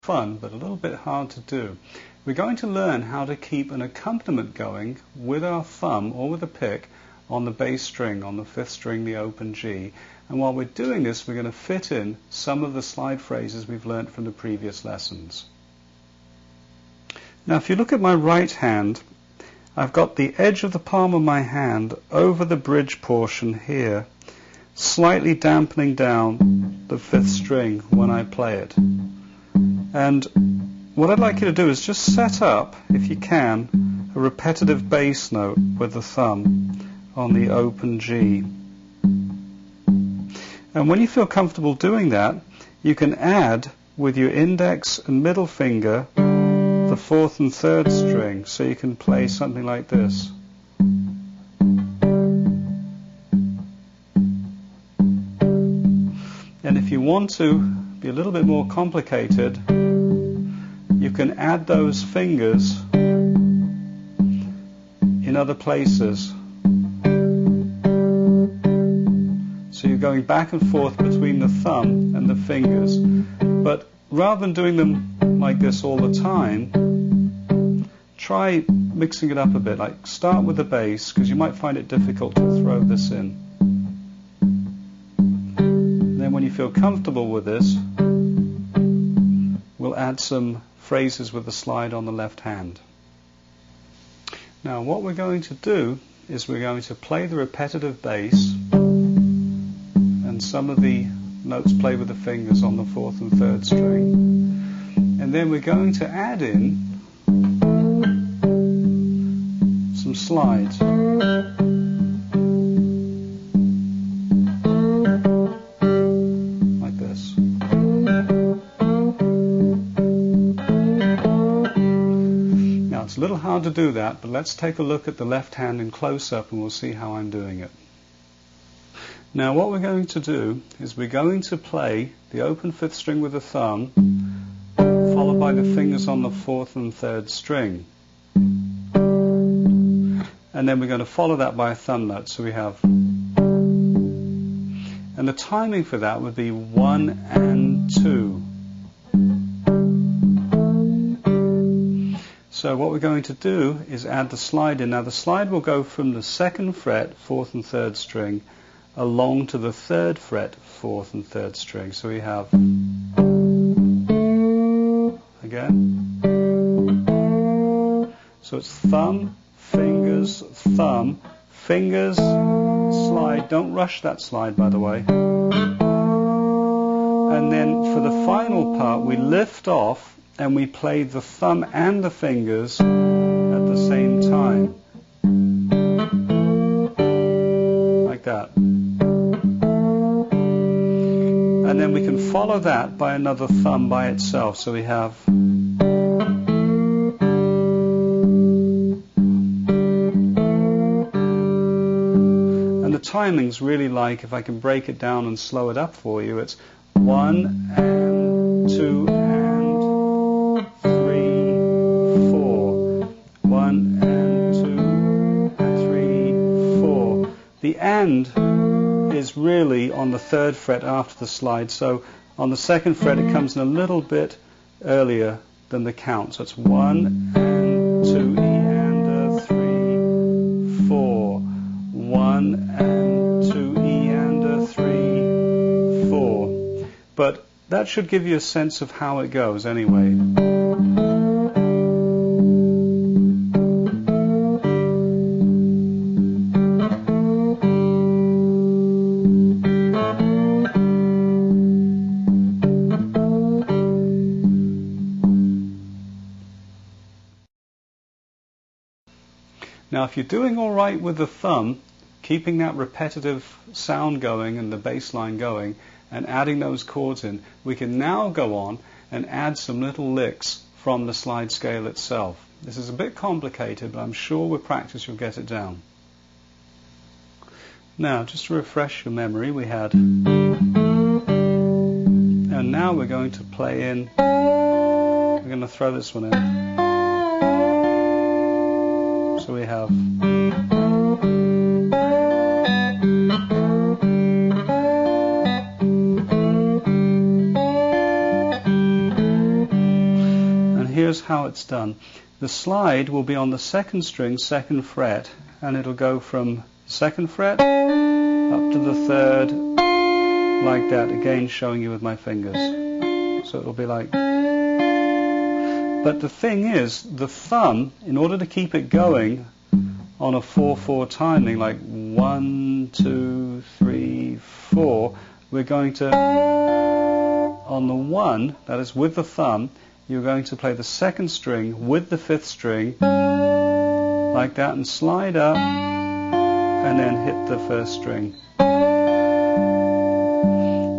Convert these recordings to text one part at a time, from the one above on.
fun, but a little bit hard to do. We're going to learn how to keep an accompaniment going with our thumb or with a pick on the bass string, on the 5th string, the open G. And while we're doing this, we're going to fit in some of the slide phrases we've learnt from the previous lessons. Now, if you look at my right hand, I've got the edge of the palm of my hand over the bridge portion here, slightly dampening down the 5th string when I play it. And what I'd like you to do is just set up, if you can, a repetitive bass note with the thumb on the open G. And when you feel comfortable doing that, you can add with your index and middle finger the 4th and 3rd string, so you can play something like this. And if you want to be a little bit more complicated, you can add those fingers in other places. So you're going back and forth between the thumb and the fingers. But rather than doing them like this all the time, try mixing it up a bit. Like start with the bass, because you might find it difficult to throw this in. And then when you feel comfortable with this, we'll add some phrases with the slide on the left hand. Now what we're going to do is we're going to play the repetitive bass and some of the notes played with the fingers on the 4th and 3rd string. And then we're going to add in some slides. Like this. Now it's a little hard to do that, but let's take a look at the left hand in close-up and we'll see how I'm doing it. Now what we're going to do is we're going to play the open 5th string with the thumb, followed by the fingers on the 4th and 3rd string. And then we're going to follow that by a thumb note, so we have... And the timing for that would be 1 and 2. So what we're going to do is add the slide in. Now the slide will go from the 2nd fret, 4th and 3rd string, along to the 3rd fret, 4th and 3rd string. So we have, again, so it's thumb, fingers, thumb, fingers, slide. Don't rush that slide, by the way. And then for the final part, we lift off and we play the thumb and the fingers at the same time. Like that. And then we can follow that by another thumb by itself. So we have... And the timing's really like, if I can break it down and slow it up for you, it's 1 and 2 and 3, 4. 1 and 2 and 3, 4. The and is really on the 3rd fret after the slide, so on the 2nd fret it comes in a little bit earlier than the count, so it's 1 and 2 E and 3, 4, 1 and 2 E and 3, 4. But that should give you a sense of how it goes anyway. Now if you're doing all right with the thumb, keeping that repetitive sound going and the bass line going and adding those chords in, we can now go on and add some little licks from the slide scale itself. This is a bit complicated, but I'm sure with practice you'll get it down. Now, just to refresh your memory, we had... And now we're going to play in... We're going to throw this one in. So we have... here's how it's done. The slide will be on the second string, second fret, and it'll go from the second fret up to the third, like that, again showing you with my fingers. So it'll be like... But the thing is, the thumb, in order to keep it going on a 4/4 timing, like 1, 2, 3, 4, we're going to, on the 1, that is with the thumb, you're going to play the second string with the fifth string, like that, and slide up, and then hit the first string.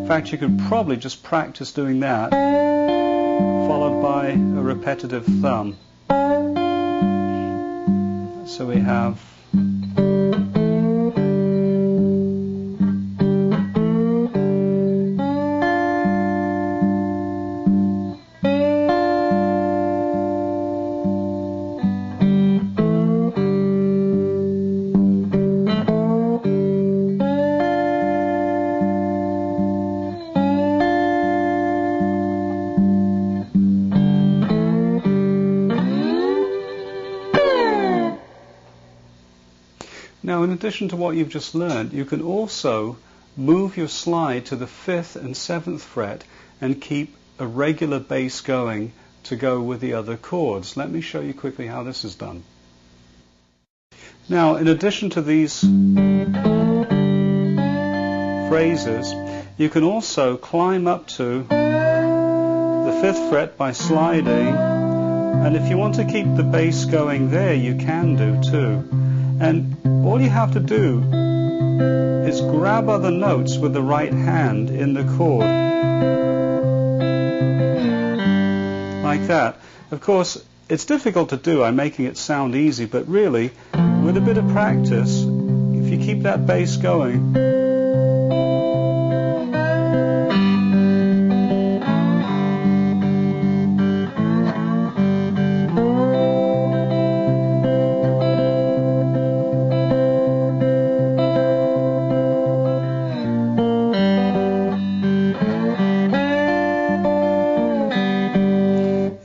In fact, you could probably just practice doing that, followed by a repetitive thumb. So we have... Now, in addition to what you've just learned, you can also move your slide to the 5th and 7th fret and keep a regular bass going to go with the other chords. Let me show you quickly how this is done. Now, in addition to these phrases, you can also climb up to the 5th fret by sliding, and if you want to keep the bass going there, you can do too. And all you have to do is grab other notes with the right hand in the chord. Like that. Of course, it's difficult to do. I'm making it sound easy, but really, with a bit of practice, if you keep that bass going,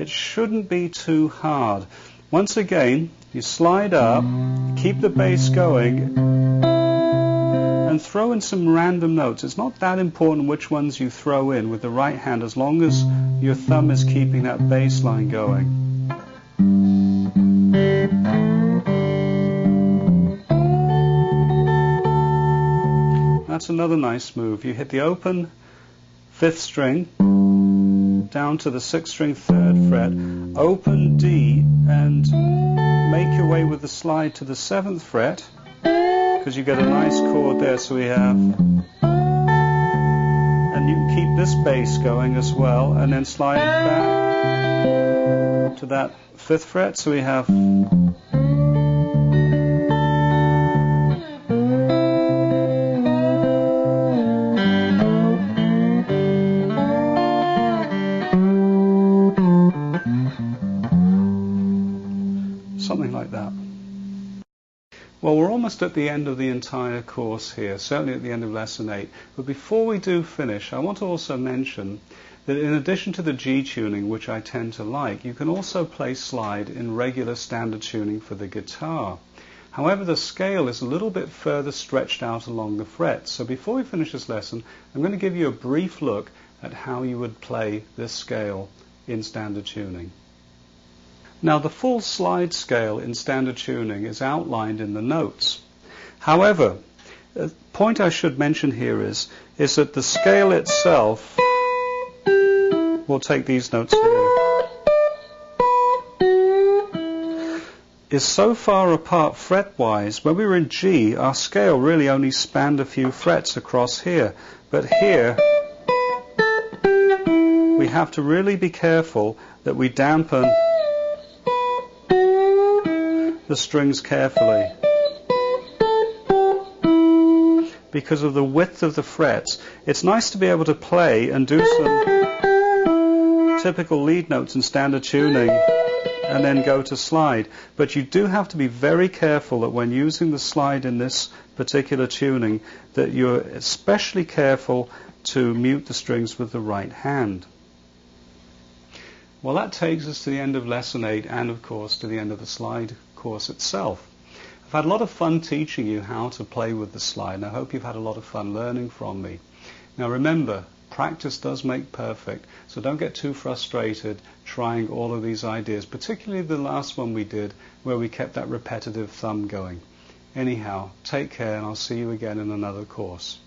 shouldn't be too hard. Once again, you slide up, keep the bass going, and throw in some random notes. It's not that important which ones you throw in with the right hand, as long as your thumb is keeping that bass line going. That's another nice move. You hit the open 5th string, down to the 6th string 3rd fret, open D, and make your way with the slide to the 7th fret, because you get a nice chord there. So we have, and you can keep this bass going as well, and then slide back to that 5th fret, so we have, something like that. Well, we're almost at the end of the entire course here, certainly at the end of Lesson 8. But before we do finish, I want to also mention that in addition to the G tuning, which I tend to like, you can also play slide in regular standard tuning for the guitar. However, the scale is a little bit further stretched out along the frets. So before we finish this lesson, I'm going to give you a brief look at how you would play this scale in standard tuning. Now, the full slide scale in standard tuning is outlined in the notes. However, a point I should mention here is that the scale itself, we'll take these notes here, is so far apart fret-wise. When we were in G, our scale really only spanned a few frets across here. But here, we have to really be careful that we dampen the strings carefully, because of the width of the frets. It's nice to be able to play and do some typical lead notes in standard tuning and then go to slide, but you do have to be very careful that when using the slide in this particular tuning, that you're especially careful to mute the strings with the right hand. Well, that takes us to the end of Lesson 8 and, of course, to the end of the slide course itself. I've had a lot of fun teaching you how to play with the slide, and I hope you've had a lot of fun learning from me. Now remember, practice does make perfect, so don't get too frustrated trying all of these ideas, particularly the last one we did where we kept that repetitive thumb going. Anyhow, take care, and I'll see you again in another course.